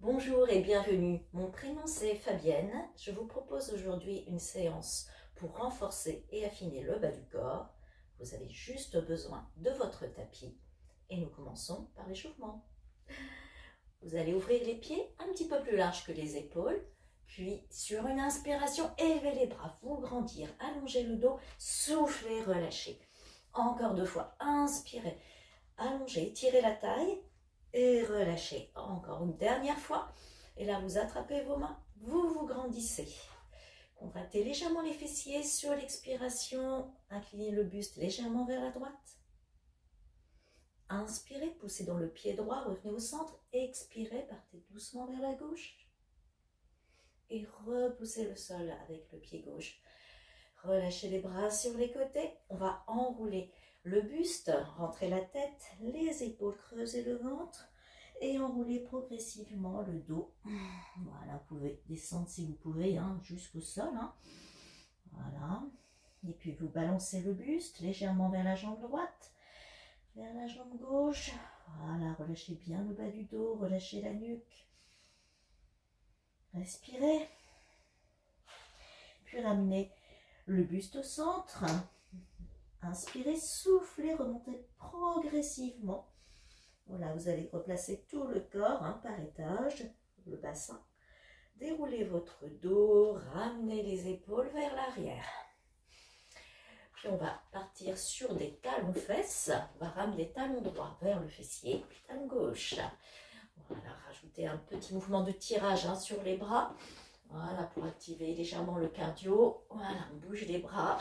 Bonjour et bienvenue. Mon prénom c'est Fabienne. Je vous propose aujourd'hui une séance pour renforcer et affiner le bas du corps. Vous avez juste besoin de votre tapis et nous commençons par l'échauffement. Vous allez ouvrir les pieds un petit peu plus large que les épaules. Puis sur une inspiration, élevez les bras, vous grandir, allongez le dos, soufflez, relâchez. Encore 2 fois, inspirez, allongez, étirez la taille. Et relâchez. Encore une dernière fois. Et là, vous attrapez vos mains, vous vous grandissez. Contractez légèrement les fessiers sur l'expiration. Inclinez le buste légèrement vers la droite. Inspirez, poussez dans le pied droit, revenez au centre. Expirez, partez doucement vers la gauche. Et repoussez le sol avec le pied gauche. Relâchez les bras sur les côtés. On va enrouler le buste, rentrez la tête, les épaules, creusez le ventre et enroulez progressivement le dos. Voilà, vous pouvez descendre si vous pouvez jusqu'au sol. Voilà. Et puis vous balancez le buste légèrement vers la jambe droite, vers la jambe gauche. Voilà, relâchez bien le bas du dos, relâchez la nuque. Respirez. Puis ramenez le buste au centre. Inspirez, soufflez, remontez progressivement. Voilà, vous allez replacer tout le corps par étage, le bassin. Déroulez votre dos, ramenez les épaules vers l'arrière. Puis on va partir sur des talons fesses. On va ramener les talons droits vers le fessier, puis talon gauche. Voilà, rajoutez un petit mouvement de tirage sur les bras. Voilà, pour activer légèrement le cardio. Voilà, on bouge les bras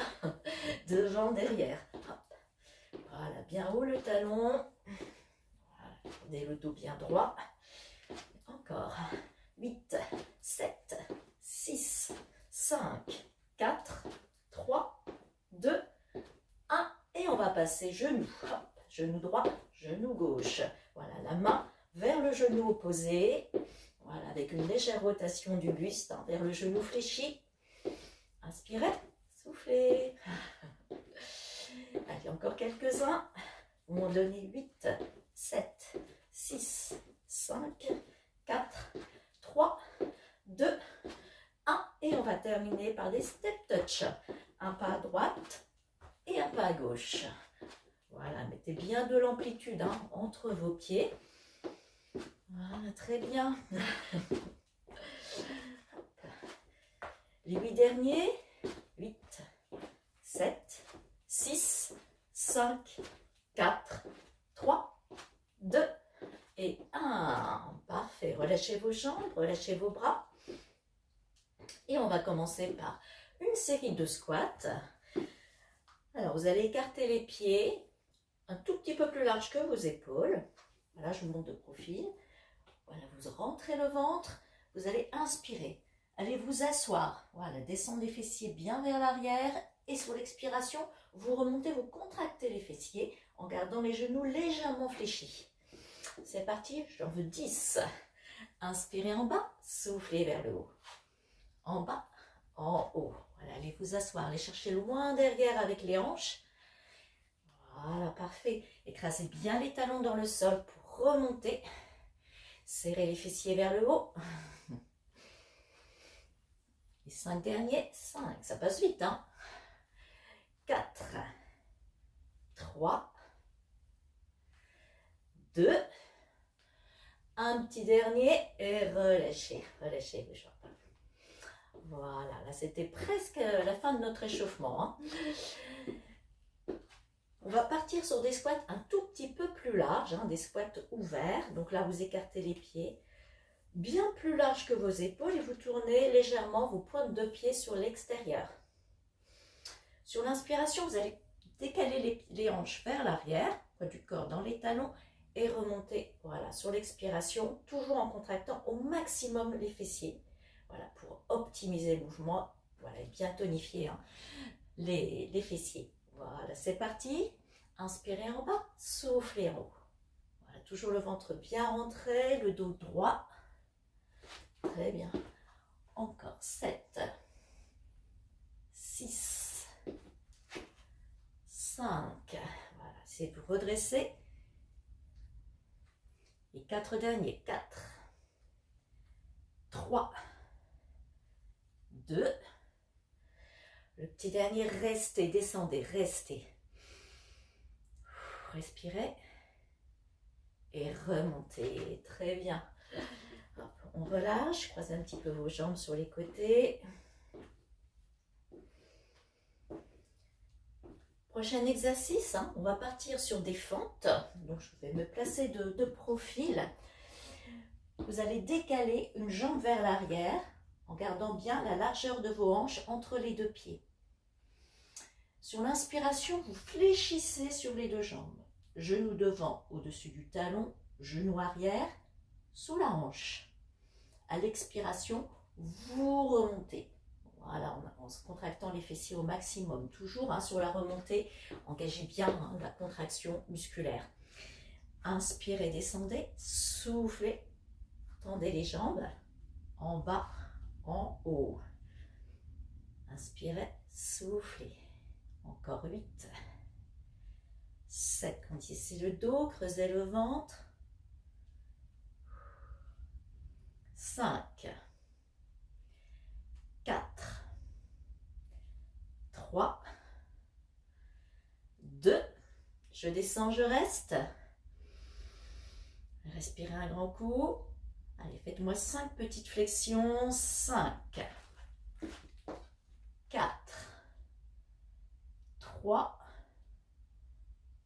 devant, derrière. Hop. Voilà, bien haut le talon. Voilà, gardez le dos bien droit. Encore. 8, 7, 6, 5, 4, 3, 2, 1. Et on va passer genou. Hop, genou droit, genou gauche. Voilà, la main vers le genou opposé. Voilà, avec une légère rotation du buste vers le genou fléchi. Inspirez, soufflez. Allez, encore quelques-uns. Vous m'en donnez 8, 7, 6, 5, 4, 3, 2, 1. Et on va terminer par des step touch. Un pas à droite et un pas à gauche. Voilà, mettez bien de l'amplitude entre vos pieds. Voilà, très bien. Les 8 derniers. 8, 7, 6, 5, 4, 3, 2 et 1. Parfait. Relâchez vos jambes, relâchez vos bras. Et on va commencer par une série de squats. Alors, vous allez écarter les pieds un tout petit peu plus large que vos épaules. Voilà, je vous montre de profil. Voilà, vous rentrez le ventre. Vous allez inspirer. Allez vous asseoir. Voilà, descendre les fessiers bien vers l'arrière. Et sur l'expiration, vous remontez, vous contractez les fessiers en gardant les genoux légèrement fléchis. C'est parti, j'en veux 10. Inspirez en bas, soufflez vers le haut. En bas, en haut. Voilà, allez vous asseoir, allez chercher loin derrière avec les hanches. Voilà, parfait. Écrasez bien les talons dans le sol pour remonter. Serrez les fessiers vers le haut. Les 5 derniers, 5, ça passe vite. 4, 3, 2, un petit dernier et relâchez, relâchez vos jambes. Voilà, là c'était presque la fin de notre échauffement. On va partir sur des squats un tout petit peu plus larges, des squats ouverts. Donc là, vous écartez les pieds bien plus larges que vos épaules et vous tournez légèrement vos pointes de pied sur l'extérieur. Sur l'inspiration, vous allez décaler les hanches vers l'arrière, poids du corps dans les talons et remonter. Voilà, sur l'expiration, toujours en contractant au maximum les fessiers. Voilà, pour optimiser le mouvement, voilà, et bien tonifier les fessiers. Voilà, c'est parti. Inspirez en bas, soufflez en haut. Voilà, toujours le ventre bien rentré, le dos droit. Très bien. Encore 7, 6, 5. Voilà, essayez de vous redresser. Les 4 derniers. 4, 3, 2. Le petit dernier, restez, descendez, restez. Respirez. Et remontez. Très bien. Hop, on relâche, croisez un petit peu vos jambes sur les côtés. Prochain exercice, hein, on va partir sur des fentes. Donc je vais me placer de profil. Vous allez décaler une jambe vers l'arrière en gardant bien la largeur de vos hanches entre les deux pieds. Sur l'inspiration, vous fléchissez sur les deux jambes. Genou devant au-dessus du talon, genou arrière sous la hanche. À l'expiration, vous remontez. Voilà, en se contractant les fessiers au maximum. Toujours hein, sur la remontée, engagez bien hein, la contraction musculaire. Inspirez, descendez, soufflez, tendez les jambes en bas, en haut. Inspirez, soufflez. Encore 8. 7. Condissez le dos, creusez le ventre. 5. 4. 3. 2. Je descends, je reste. Respirez un grand coup. Allez, faites-moi 5 petites flexions. 5. 4. 3.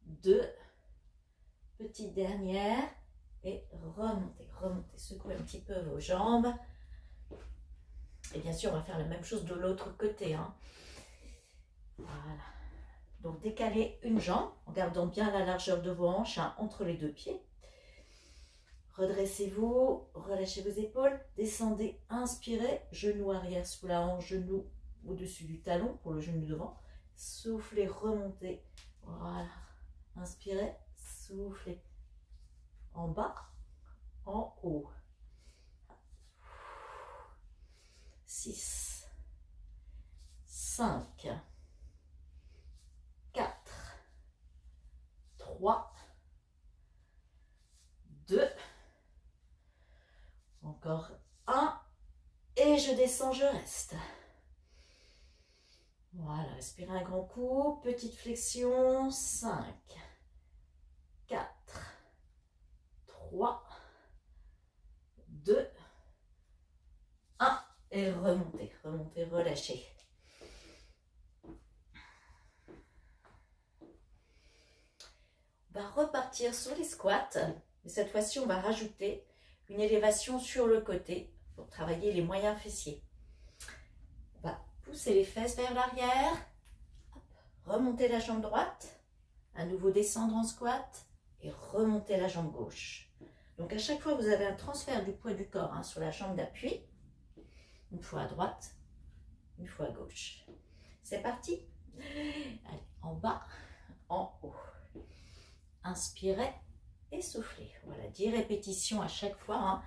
2. Petite dernière. Et remontez, remontez. Secouez un petit peu vos jambes. Et bien sûr, on va faire la même chose de l'autre côté. Hein. Voilà. Donc, décalez une jambe en gardant bien la largeur de vos hanches hein, entre les deux pieds. Redressez-vous, relâchez vos épaules, descendez, inspirez, genou arrière sous la hanche, genou au-dessus du talon pour le genou devant. Soufflez, remontez. Voilà. Inspirez, soufflez. En bas, en haut. 6, 5, 4, 3, 2, encore 1, et je descends, je reste. Voilà, respirez un grand coup, petite flexion, 5, 4, 3, 2, 1, et remontez, remontez, relâchez. On va repartir sur les squats, mais cette fois-ci on va rajouter une élévation sur le côté pour travailler les moyens fessiers. On va pousser les fesses vers l'arrière, remonter la jambe droite, à nouveau descendre en squat et remonter la jambe gauche. Donc à chaque fois vous avez un transfert du poids du corps hein, sur la jambe d'appui, une fois à droite, une fois à gauche. C'est parti. Allez, en bas, en haut. Inspirez et soufflez. Voilà, 10 répétitions à chaque fois. Hein.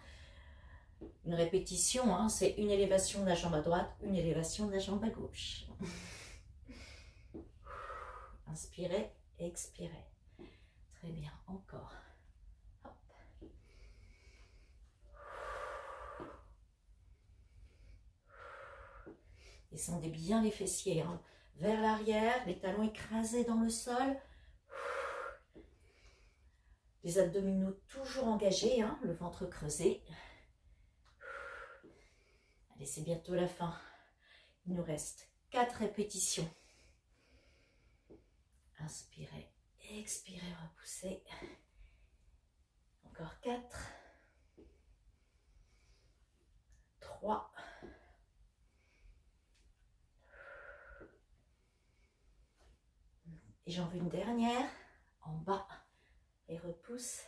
Une répétition, hein, c'est une élévation de la jambe à droite, une élévation de la jambe à gauche. Inspirez, expirez. Très bien, encore. Hop. Descendez bien les fessiers, hein, vers l'arrière, les talons écrasés dans le sol. Les abdominaux toujours engagés, hein, le ventre creusé. Allez, c'est bientôt la fin. Il nous reste 4 répétitions. Inspirez, expirez, repoussez. Encore 4. 3. Et j'en veux une dernière. En bas. Et repousse.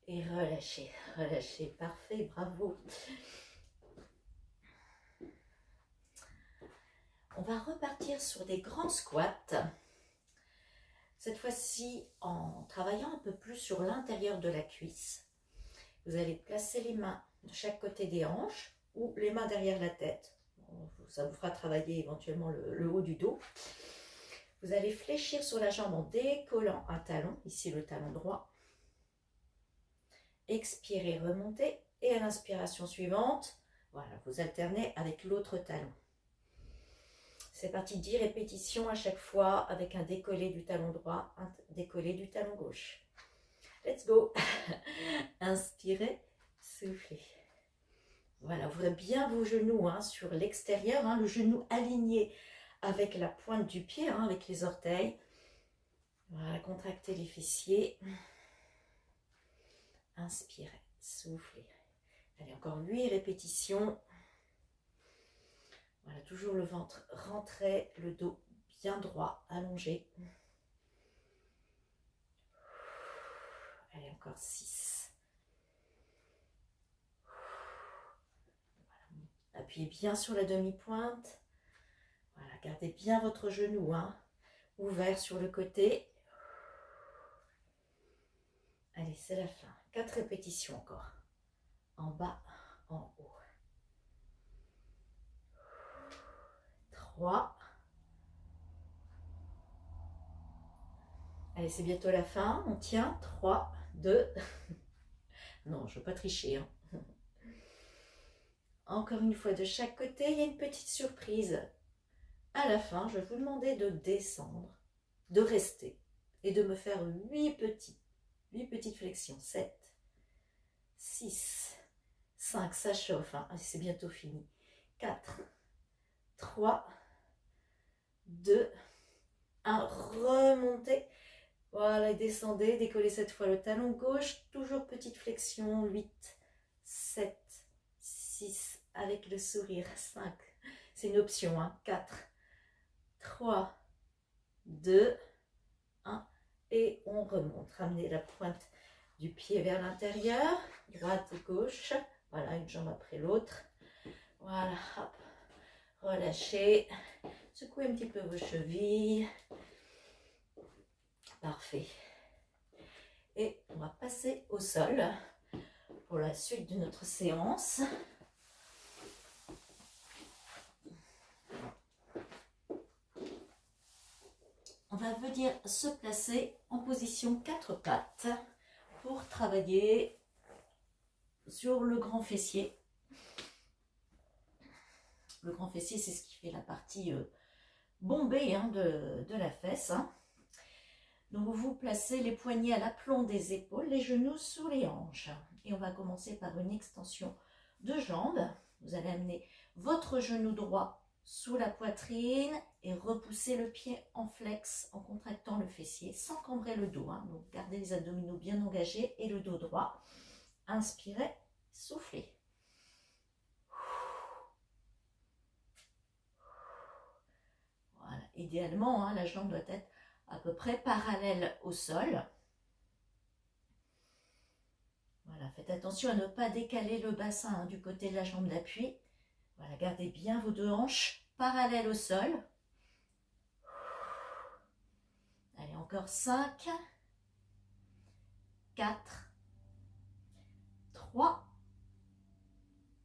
Et relâchez, relâchez. Parfait, bravo. On va repartir sur des grands squats. Cette fois-ci, en travaillant un peu plus sur l'intérieur de la cuisse. Vous allez placer les mains de chaque côté des hanches ou les mains derrière la tête. Ça vous fera travailler éventuellement le haut du dos. Vous allez fléchir sur la jambe en décollant un talon, ici le talon droit. expirez, remontez. Et à l'inspiration suivante, voilà, vous alternez avec l'autre talon. C'est parti, 10 répétitions à chaque fois avec un décollé du talon droit, un décollé du talon gauche. Let's go. Inspirez, soufflez. Voilà, ouvrez bien vos genoux sur l'extérieur, le genou aligné avec la pointe du pied, avec les orteils. Voilà, contractez les fessiers. Inspirez, soufflez. Allez, encore 8 répétitions. Voilà, toujours le ventre rentré, le dos bien droit, allongé. Allez, encore 6. Voilà. Appuyez bien sur la demi-pointe. Voilà, gardez bien votre genou ouvert sur le côté. Allez, c'est la fin. 4 répétitions encore. En bas, en haut. 3. Allez, c'est bientôt la fin. On tient. 3, 2. Non, je ne veux pas tricher. Encore une fois de chaque côté, il y a une petite surprise. À la fin, je vais vous demander de descendre, de rester et de me faire 8 petites flexions. 7, 6, 5, ça chauffe. C'est bientôt fini. 4, 3, 2, 1. Remontez. Voilà, et descendez, décollez cette fois le talon gauche, toujours petite flexion, 8, 7, 6, avec le sourire, 5, c'est une option, 4, 3, 2, 1, et on remonte. Ramenez la pointe du pied vers l'intérieur, droite et gauche, voilà, une jambe après l'autre, voilà, hop, relâchez, secouez un petit peu vos chevilles. Parfait. Et on va passer au sol pour la suite de notre séance. On va venir se placer en position 4 pattes pour travailler sur le grand fessier. Le grand fessier, c'est ce qui fait la partie bombée de la fesse. Donc vous placez les poignets à l'aplomb des épaules, les genoux sous les hanches. Et on va commencer par une extension de jambes. Vous allez amener votre genou droit sous la poitrine et repousser le pied en flex en contractant le fessier sans cambrer le dos. Donc gardez les abdominaux bien engagés et le dos droit. Inspirez, soufflez. Voilà. Idéalement, la jambe doit être à peu près parallèle au sol. Voilà, faites attention à ne pas décaler le bassin du côté de la jambe d'appui. Voilà, gardez bien vos 2 hanches parallèles au sol. Allez, encore 5, 4, 3,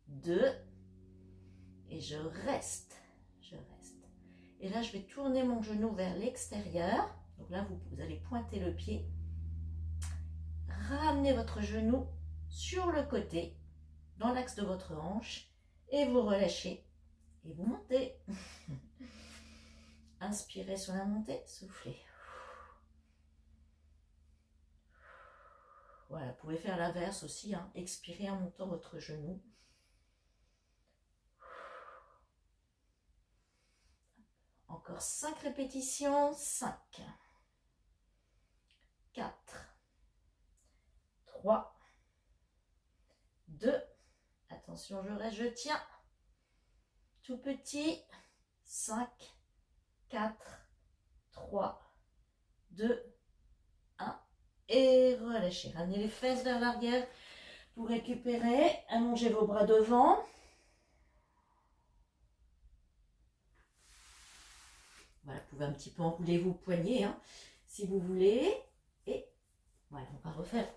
2, et je reste. Et là, je vais tourner mon genou vers l'extérieur. Donc là, vous allez pointer le pied. Ramenez votre genou sur le côté, dans l'axe de votre hanche. Et vous relâchez. Et vous montez. Inspirez sur la montée, soufflez. Voilà, vous pouvez faire l'inverse aussi. Expirez en montant votre genou. Encore 5 répétitions. 5, 4, 3, 2, attention, je reste, je tiens. Tout petit. 5, 4, 3, 2, 1. Et relâchez. Ramenez les fesses vers l'arrière pour récupérer. Allongez vos bras devant. Voilà, vous pouvez un petit peu enrouler vos poignets si vous voulez. Et voilà, on va refaire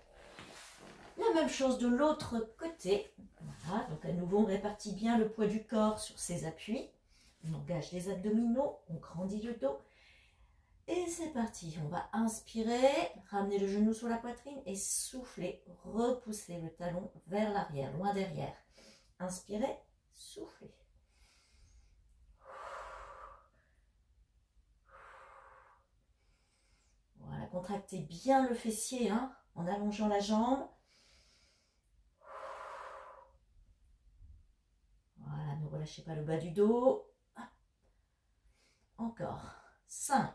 la même chose de l'autre côté. Voilà, donc à nouveau, on répartit bien le poids du corps sur ses appuis. On engage les abdominaux, on grandit le dos. Et c'est parti, on va inspirer, ramener le genou sur la poitrine et souffler, repousser le talon vers l'arrière, loin derrière. Inspirez, soufflez. Voilà, contractez bien le fessier hein, en allongeant la jambe. Voilà, ne relâchez pas le bas du dos. Encore. 5,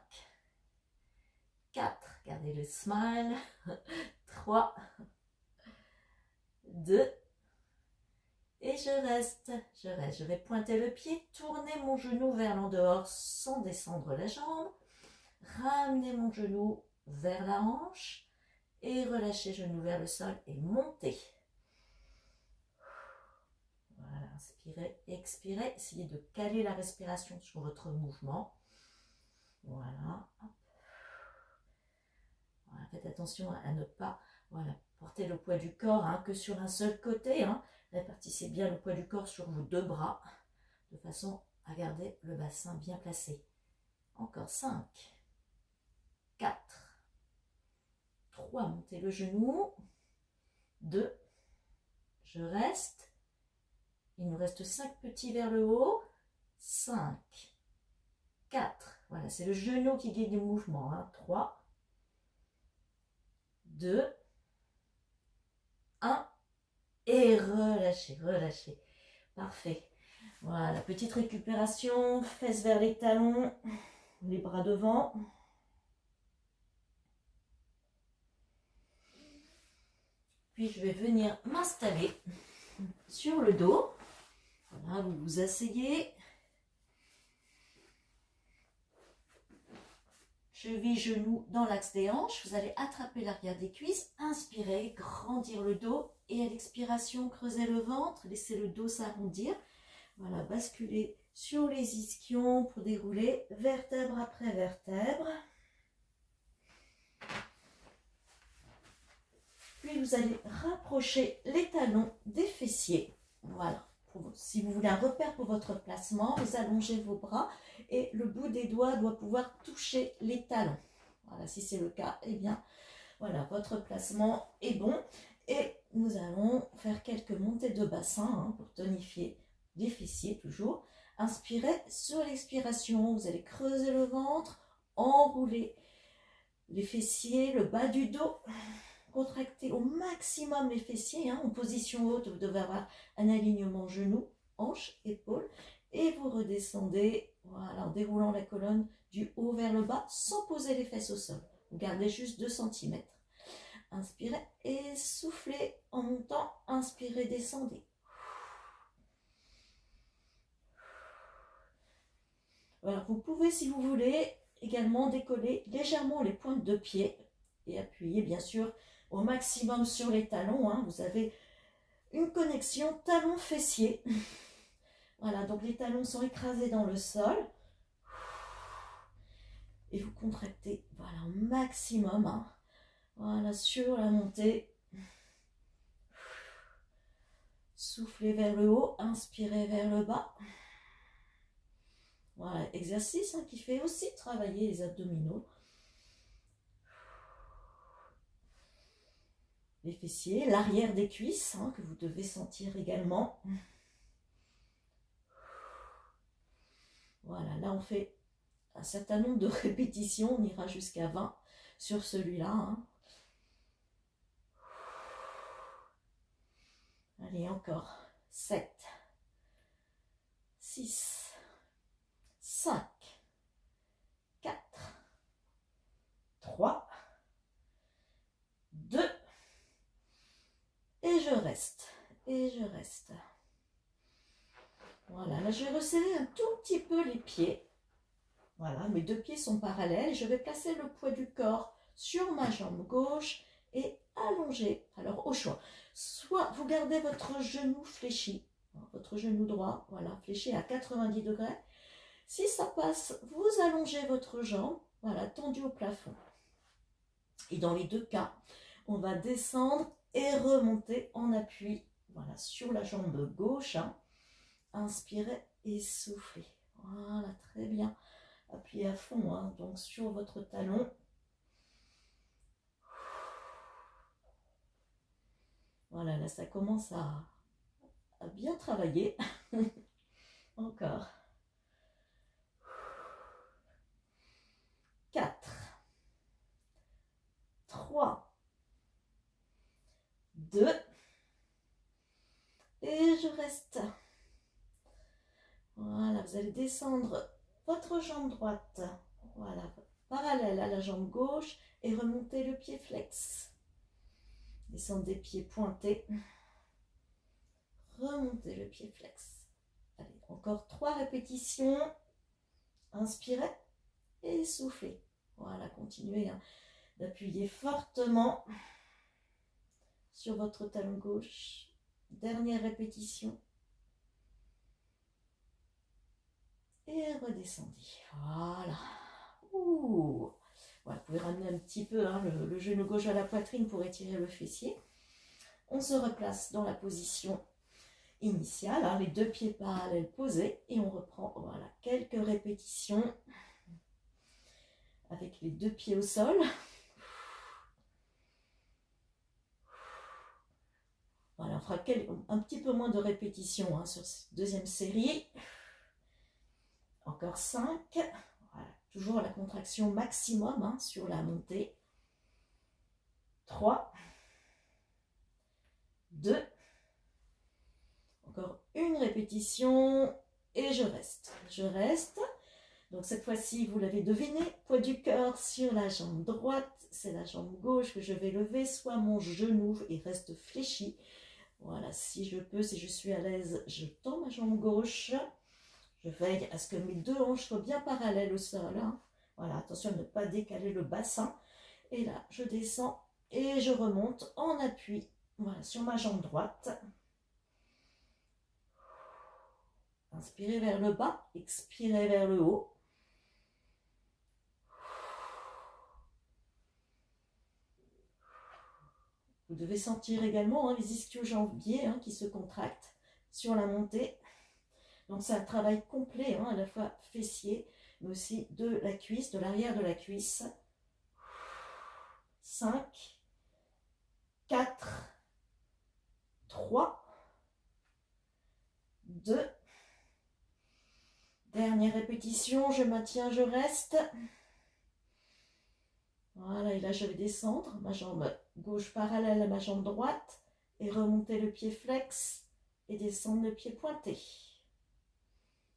4, gardez le smile. 3, 2, et je reste. Je vais pointer le pied, tourner mon genou vers l'en dehors sans descendre la jambe. Ramener mon genou vers la hanche et relâcher genou vers le sol et monter. Voilà, inspirez, expirez. Essayez de caler la respiration sur votre mouvement. Voilà. Voilà, faites attention à ne pas porter le poids du corps hein, que sur un seul côté. Hein. Répartissez bien le poids du corps sur vos deux bras de façon à garder le bassin bien placé. Encore 5, 4, 3, montez le genou, 2, je reste, il nous reste 5 petits vers le haut, 5, 4, voilà, c'est le genou qui guide le mouvement, hein. 3, 2, 1, et relâchez, relâchez, parfait. Voilà, petite récupération, fesses vers les talons, les bras devant. Puis je vais venir m'installer sur le dos. Voilà, vous vous asseyez. Cheville, genoux dans l'axe des hanches. Vous allez attraper l'arrière des cuisses. Inspirez, grandir le dos. Et à l'expiration, creusez le ventre. Laissez le dos s'arrondir. Voilà, basculez sur les ischions pour dérouler vertèbre après vertèbre. Puis vous allez rapprocher les talons des fessiers. Voilà. Si vous voulez un repère pour votre placement, vous allongez vos bras et le bout des doigts doit pouvoir toucher les talons. Voilà, si c'est le cas, eh bien, voilà, votre placement est bon. Et nous allons faire quelques montées de bassin hein, pour tonifier les fessiers toujours. Inspirez, sur l'expiration, vous allez creuser le ventre, enrouler les fessiers, le bas du dos. Contractez au maximum les fessiers, hein, en position haute, vous devez avoir un alignement genou, hanche, épaule, et vous redescendez, voilà, en déroulant la colonne du haut vers le bas, sans poser les fesses au sol. Vous gardez juste 2 cm. Inspirez et soufflez en montant, inspirez, descendez. Voilà, vous pouvez, si vous voulez, également décoller légèrement les pointes de pied et appuyer, bien sûr, au maximum sur les talons. Hein. Vous avez une connexion talon-fessier. Voilà, donc les talons sont écrasés dans le sol. Et vous contractez, voilà, au maximum. Hein. Voilà, sur la montée. Soufflez vers le haut, inspirez vers le bas. Voilà, exercice hein, qui fait aussi travailler les abdominaux. Les fessiers, l'arrière des cuisses hein, que vous devez sentir également. Voilà, là on fait un certain nombre de répétitions, on ira jusqu'à 20 sur celui-là. Hein. Allez, encore 7, 6, 5, 4, 3, 2, et je reste, et je reste. Voilà, là je vais resserrer un tout petit peu les pieds. Voilà, mes 2 pieds sont parallèles. Je vais placer le poids du corps sur ma jambe gauche et allonger. Alors au choix, soit vous gardez votre genou fléchi, votre genou droit, voilà, fléchi à 90 degrés. Si ça passe, vous allongez votre jambe, voilà, tendue au plafond. Et dans les 2 cas, on va descendre et remonter en appui, voilà, sur la jambe gauche. Hein. Inspirez et soufflez. Voilà, très bien. Appuyez à fond, hein, donc sur votre talon. Voilà, là ça commence à bien travailler. Encore. 4, 3, 2, et je reste. Voilà, vous allez descendre votre jambe droite. Voilà, parallèle à la jambe gauche et remonter le pied flex. Descendez pied pointé. Remontez le pied flex. Allez, encore 3 répétitions. Inspirez et soufflez. Voilà, continuez hein, d'appuyer fortement sur votre talon gauche. Dernière répétition. Et redescendez. Voilà. Ouh. Voilà, vous pouvez ramener un petit peu hein, le genou gauche à la poitrine pour étirer le fessier. On se replace dans la position initiale, hein, les 2 pieds parallèles posés. Et on reprend voilà, quelques répétitions avec les 2 pieds au sol. Voilà, on fera un petit peu moins de répétitions hein, sur cette deuxième série. Encore 5. Voilà, toujours la contraction maximum hein, sur la montée. 3, 2, encore une répétition et je reste. Je reste. Donc cette fois-ci, vous l'avez deviné, poids du cœur sur la jambe droite, c'est la jambe gauche que je vais lever, soit mon genou et reste fléchi. Voilà, si je peux, si je suis à l'aise, je tends ma jambe gauche. Je veille à ce que mes 2 hanches soient bien parallèles au sol. Hein. Voilà, attention à ne pas décaler le bassin. Et là, je descends et je remonte en appui. Voilà, sur ma jambe droite. Inspirez vers le bas, expirez vers le haut. Vous devez sentir également hein, les ischio-jambiers hein, qui se contractent sur la montée. Donc c'est un travail complet, hein, à la fois fessier, mais aussi de la cuisse, de l'arrière de la cuisse. 5, 4, 3, 2. Dernière répétition, je maintiens, je reste. Voilà, et là je vais descendre, ma jambe gauche parallèle à ma jambe droite, et remonter le pied flex, et descendre le pied pointé.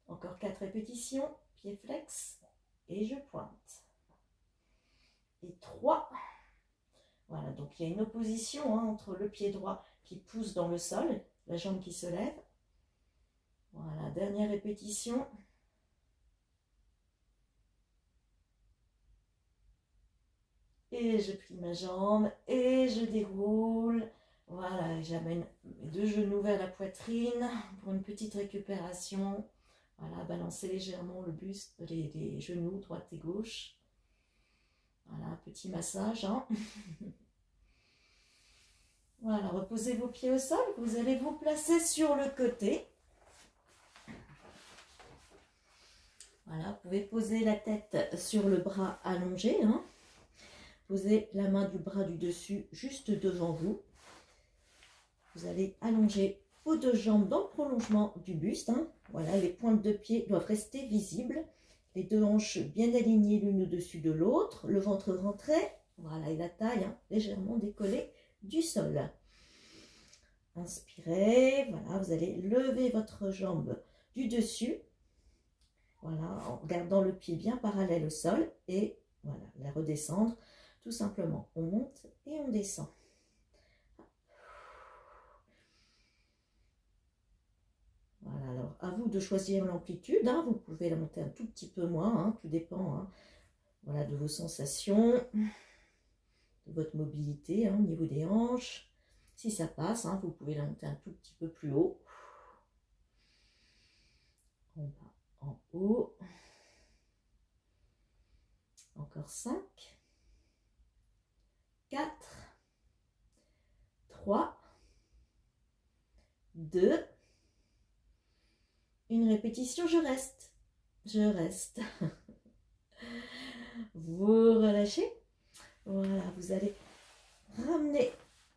Encore 4 répétitions, pied flex, et je pointe. Et 3. Voilà, donc il y a une opposition hein, entre le pied droit qui pousse dans le sol, la jambe qui se lève. Voilà, dernière répétition. Et je plie ma jambe et je déroule. Voilà, j'amène mes 2 genoux vers la poitrine pour une petite récupération. Voilà, balancer légèrement le buste, les genoux, droite et gauche. Voilà, petit massage. Hein. Voilà, reposez vos pieds au sol. Vous allez vous placer sur le côté. Voilà, vous pouvez poser la tête sur le bras allongé. Hein. Posez la main du bras du dessus juste devant vous. Vous allez allonger vos 2 jambes dans le prolongement du buste. Hein. Voilà, les pointes de pied doivent rester visibles. Les 2 hanches bien alignées l'une au-dessus de l'autre. Le ventre rentré. Voilà, et la taille hein, légèrement décollée du sol. Inspirez. Voilà, vous allez lever votre jambe du dessus. Voilà, en gardant le pied bien parallèle au sol. Et voilà, la redescendre. Tout simplement, on monte et on descend. Voilà, alors à vous de choisir l'amplitude. Hein, vous pouvez la monter un tout petit peu moins, hein, tout dépend hein, voilà, de vos sensations, de votre mobilité hein, au niveau des hanches. Si ça passe, hein, vous pouvez la monter un tout petit peu plus haut. En bas, en haut. Encore 5. 4, 3, 2, une répétition, je reste. Je reste. Vous relâchez. Voilà, vous allez ramener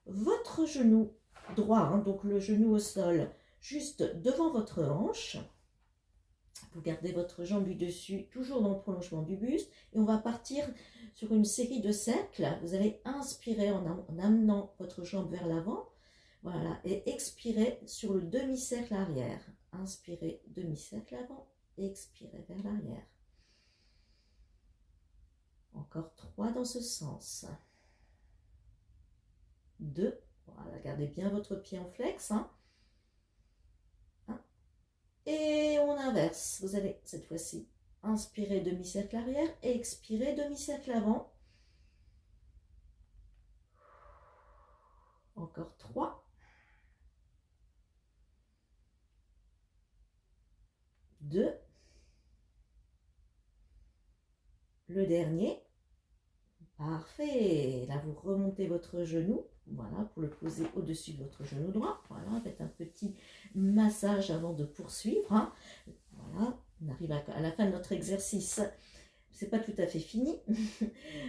votre genou droit, hein, donc le genou au sol, juste devant votre hanche. Vous gardez votre jambe du dessus, toujours dans le prolongement du buste. Et on va partir sur une série de cercles. Vous allez inspirer en amenant votre jambe vers l'avant. Voilà, et expirez sur le demi-cercle arrière. Inspirez, demi-cercle avant, expirez vers l'arrière. Encore 3 dans ce sens. 2, voilà, gardez bien votre pied en flex. 1. Et on inverse. Vous allez cette fois-ci inspirer demi-cercle arrière et expirer demi-cercle avant. Encore 3. 2. Le dernier. Parfait. Là, vous remontez votre genou. Voilà, pour le poser au-dessus de votre genou droit. Voilà, faites un petit massage avant de poursuivre. Hein. Voilà, on arrive à la fin de notre exercice. C'est pas tout à fait fini.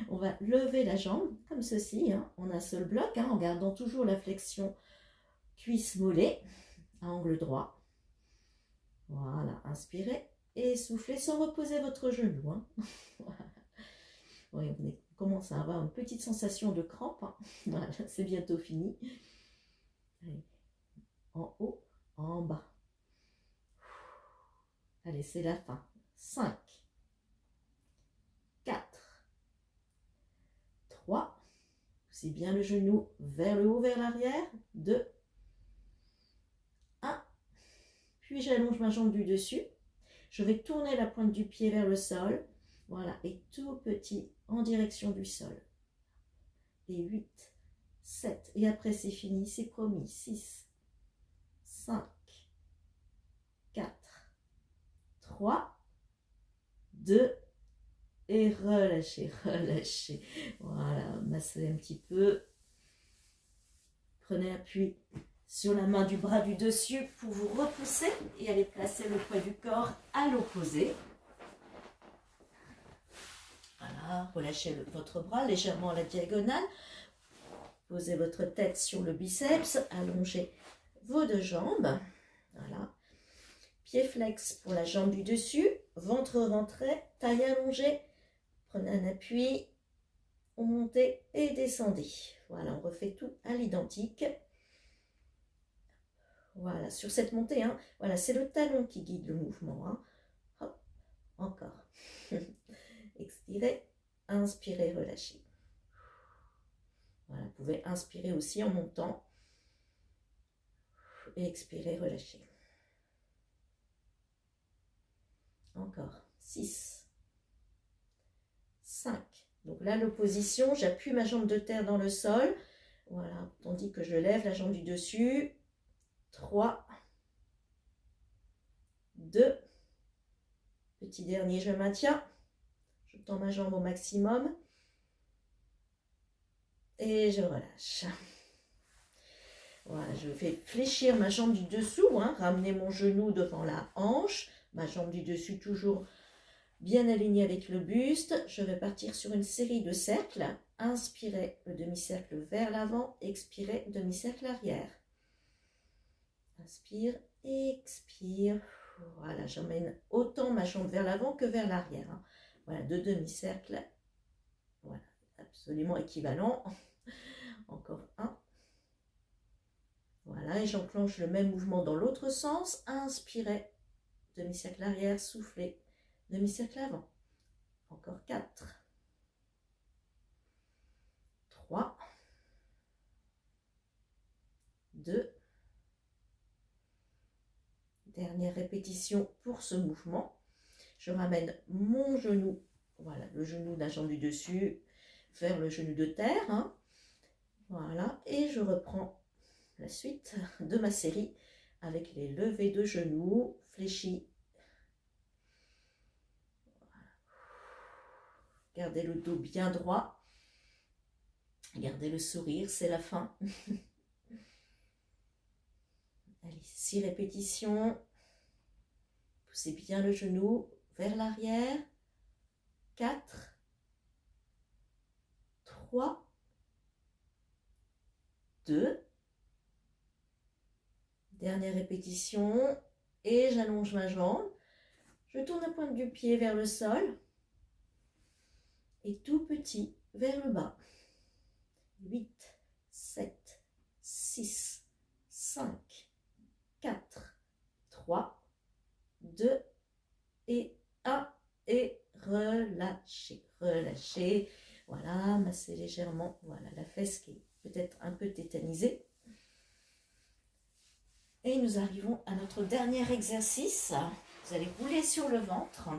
On va lever la jambe comme ceci, hein, en un seul bloc, hein, en gardant toujours la flexion cuisse-mollet à angle droit. Voilà, inspirez et soufflez sans reposer votre genou. Hein. Oui, on commence à avoir une petite sensation de crampe. Hein. Voilà, c'est bientôt fini. Allez. En haut, en bas. Allez, c'est la fin. 5, 4, 3. Poussez bien le genou vers le haut, vers l'arrière. 2, 1. Puis j'allonge ma jambe du dessus. Je vais tourner la pointe du pied vers le sol. Voilà, et tout petit en direction du sol. Et 8, 7. Et après, c'est fini, c'est promis. 6, 5, 4, 3, 2, et relâchez, relâchez. Voilà, massez un petit peu. Prenez appui sur la main du bras du dessus pour vous repousser et allez placer le poids du corps à l'opposé. Voilà, relâchez votre bras légèrement à la diagonale. Posez votre tête sur le biceps, allongez vos 2 jambes. Voilà. Pied flex pour la jambe du dessus, ventre rentré, taille allongée. Prenez un appui, on montez et descendez. Voilà, on refait tout à l'identique. Voilà, sur cette montée, hein, voilà, c'est le talon qui guide le mouvement. Hein. Hop, encore. Expirez, inspirez, relâchez. Voilà, vous pouvez inspirer aussi en montant. Et expirer, relâchez. Encore. 6, 5. Donc là, l'opposition, j'appuie ma jambe de terre dans le sol. Voilà, tandis que je lève la jambe du dessus. 3, 2. Petit dernier, je maintiens. Je tends ma jambe au maximum. Et je relâche. Voilà, je fais fléchir ma jambe du dessous, hein, ramener mon genou devant la hanche. Ma jambe du dessus toujours bien alignée avec le buste. Je vais partir sur une série de cercles. Inspirez le demi-cercle vers l'avant. Expirez, demi-cercle arrière. Inspire, expire. Voilà, j'emmène autant ma jambe vers l'avant que vers l'arrière. Hein. Voilà, 2 demi-cercles. Voilà, absolument équivalent. Encore un. Voilà, et j'enclenche le même mouvement dans l'autre sens. Inspirez, demi-cercle arrière, soufflez, demi-cercle avant. Encore 4. 3. 2. Dernière répétition pour ce mouvement. Je ramène mon genou, voilà, le genou de la jambe du dessus, vers le genou de terre. Hein. Voilà, et je reprends la suite de ma série avec les levées de genoux fléchis. Voilà. Gardez le dos bien droit. Gardez le sourire, c'est la fin. Allez, 6 répétitions. Poussez bien le genou vers l'arrière. 4, 3, 2. Dernière répétition. Et j'allonge ma jambe. Je tourne la pointe du pied vers le sol. Et tout petit vers le bas. 8, 7, 6, 5, 4, 3, 2 et 1. Et relâchez, relâchez. Voilà, massez légèrement. Voilà, la fesse qui est peut-être un peu tétanisée. Et nous arrivons à notre dernier exercice. Vous allez rouler sur le ventre.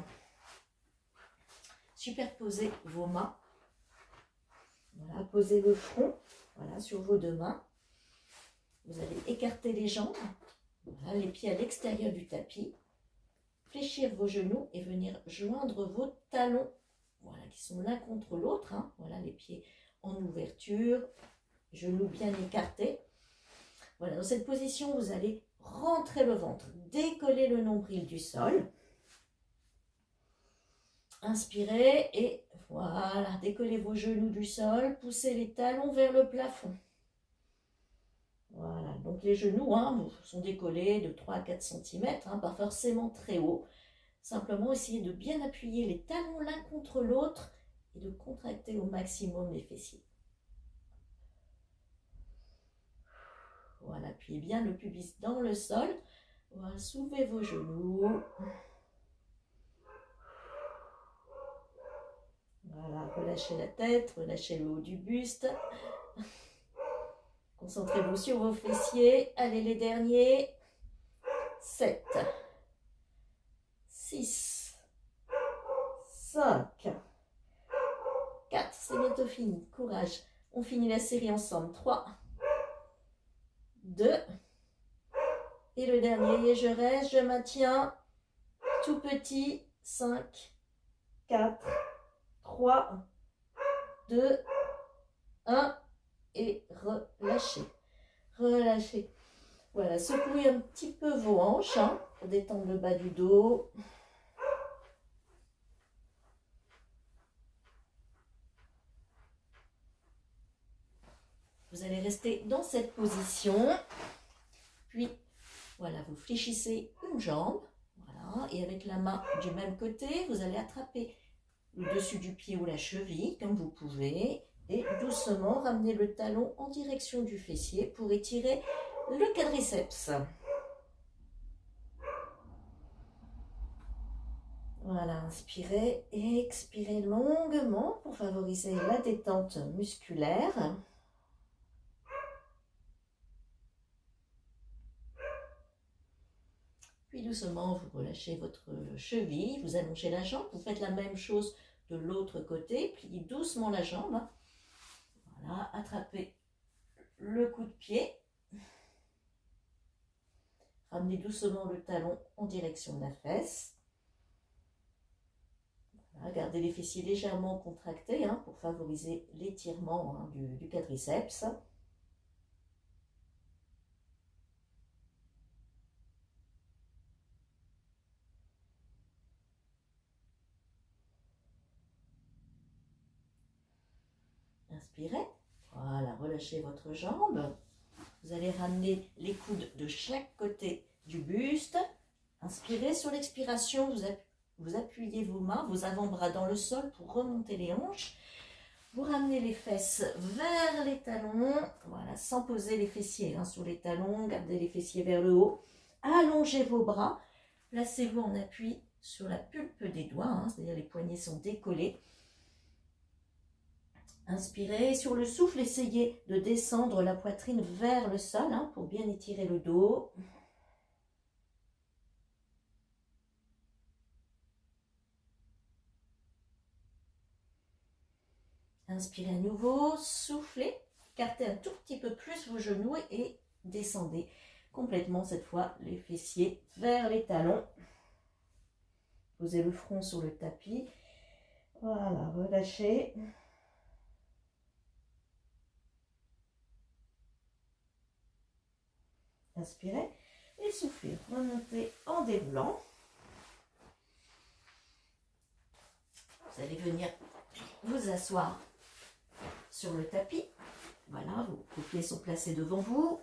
Superposez vos mains. Voilà, posez le front, voilà, sur vos deux mains. Vous allez écarter les jambes, voilà, les pieds à l'extérieur du tapis. Fléchir vos genoux et venir joindre vos talons, voilà, qui sont l'un contre l'autre. Hein. Voilà, les pieds en ouverture, genoux bien écartés. Voilà, dans cette position, vous allez rentrer le ventre, décoller le nombril du sol. Inspirez et voilà, décollez vos genoux du sol, poussez les talons vers le plafond. Voilà, donc les genoux sont décollés de 3 à 4 cm, pas forcément très haut. Simplement, essayez de bien appuyer les talons l'un contre l'autre et de contracter au maximum les fessiers. Voilà, appuyez bien le pubis dans le sol. Voilà, soulevez vos genoux. Voilà, relâchez la tête, relâchez le haut du buste. Concentrez-vous sur vos fessiers. Allez, les derniers. 7, 6, 5, 4. C'est bientôt fini. Courage. On finit la série ensemble. 3, 2. Et le dernier. Je reste, je maintiens. Tout petit. 5, 4, 3, 2, 1. Et relâchez. Relâchez. Voilà, secouez un petit peu vos hanches pour détendre le bas du dos. Vous allez rester dans cette position. Puis, voilà, vous fléchissez une jambe. Voilà, et avec la main du même côté, vous allez attraper le dessus du pied ou la cheville, comme vous pouvez. Et doucement, ramener le talon en direction du fessier pour étirer le quadriceps. Voilà, inspirez et expirez longuement pour favoriser la détente musculaire. Puis doucement, vous relâchez votre cheville, vous allongez la jambe, vous faites la même chose de l'autre côté, pliez doucement la jambe. Voilà, attrapez le coup de pied. Ramenez doucement le talon en direction de la fesse. Voilà, gardez les fessiers légèrement contractés pour favoriser l'étirement du quadriceps. Inspirez. Voilà, relâchez votre jambe. Vous allez ramener les coudes de chaque côté du buste. Inspirez. Sur l'expiration, vous appuyez vos mains, vos avant-bras dans le sol pour remonter les hanches. Vous ramenez les fesses vers les talons, voilà, sans poser les fessiers sur les talons. Gardez les fessiers vers le haut. Allongez vos bras. Placez-vous en appui sur la pulpe des doigts, c'est-à-dire les poignets sont décollés. Inspirez. Sur le souffle, essayez de descendre la poitrine vers le sol pour bien étirer le dos. Inspirez à nouveau, soufflez, écartez un tout petit peu plus vos genoux et descendez complètement cette fois les fessiers vers les talons. Posez le front sur le tapis. Voilà, relâchez. Inspirez et soufflez. Remontez en déroulant. Vous allez venir vous asseoir sur le tapis. Voilà, vos pieds sont placés devant vous.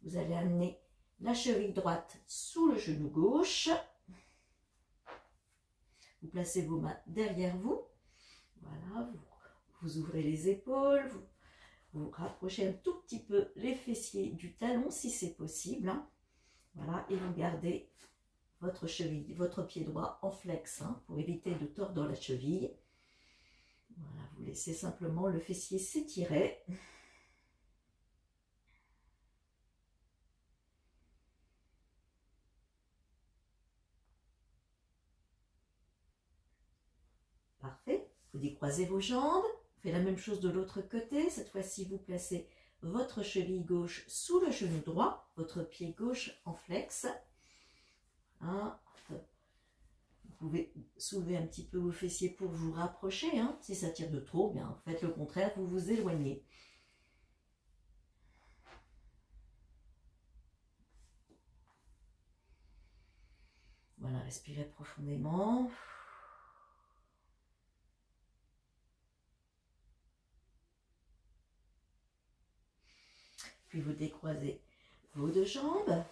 Vous allez amener la cheville droite sous le genou gauche. Vous placez vos mains derrière vous. Voilà, vous ouvrez les épaules. Vous rapprochez un tout petit peu les fessiers du talon si c'est possible. Hein. Voilà, et vous gardez votre cheville, votre pied droit en flex hein, pour éviter de tordre la cheville. Voilà, vous laissez simplement le fessier s'étirer. Parfait. Vous décroisez vos jambes. Faites la même chose de l'autre côté. Cette fois-ci, vous placez votre cheville gauche sous le genou droit, votre pied gauche en flex. Hein. Vous pouvez soulever un petit peu vos fessiers pour vous rapprocher. Hein. Si ça tire de trop, bien faites le contraire, vous vous éloignez. Voilà, respirez profondément. Puis vous décroisez vos deux jambes.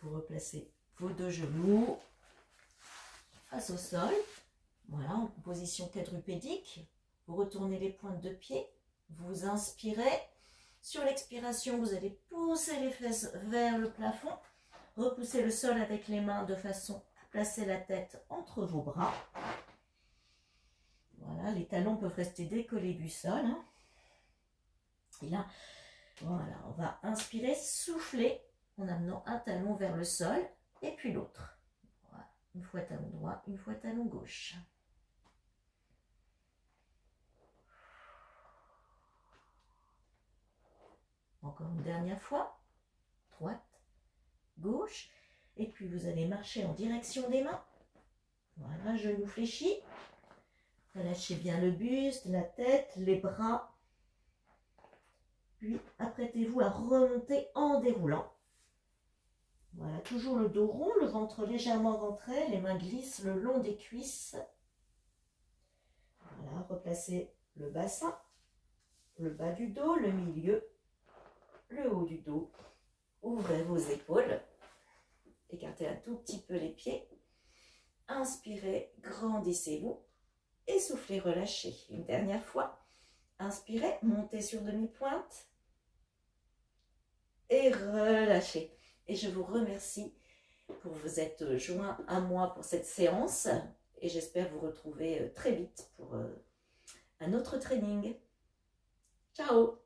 Vous replacez vos deux genoux face au sol. Voilà, en position quadrupédique. Vous retournez les pointes de pied. Vous inspirez. Sur l'expiration, vous allez pousser les fesses vers le plafond. Repoussez le sol avec les mains de façon à placer la tête entre vos bras. Voilà, les talons peuvent rester décollés du sol. Hein. Et là, voilà, on va inspirer, souffler en amenant un talon vers le sol et puis l'autre. Voilà, une fois talon droit, une fois talon gauche. Encore une dernière fois, droite, gauche, et puis vous allez marcher en direction des mains. Voilà, genou fléchi. Relâchez bien le buste, la tête, les bras. Puis apprêtez-vous à remonter en déroulant. Voilà, toujours le dos rond, le ventre légèrement rentré, les mains glissent le long des cuisses. Voilà, replacez le bassin, le bas du dos, le milieu, le haut du dos. Ouvrez vos épaules, écartez un tout petit peu les pieds. Inspirez, grandissez-vous et soufflez, relâchez. Une dernière fois. Inspirez, montez sur demi-pointe et relâchez. Et je vous remercie pour vous être joints à moi pour cette séance et j'espère vous retrouver très vite pour un autre training. Ciao!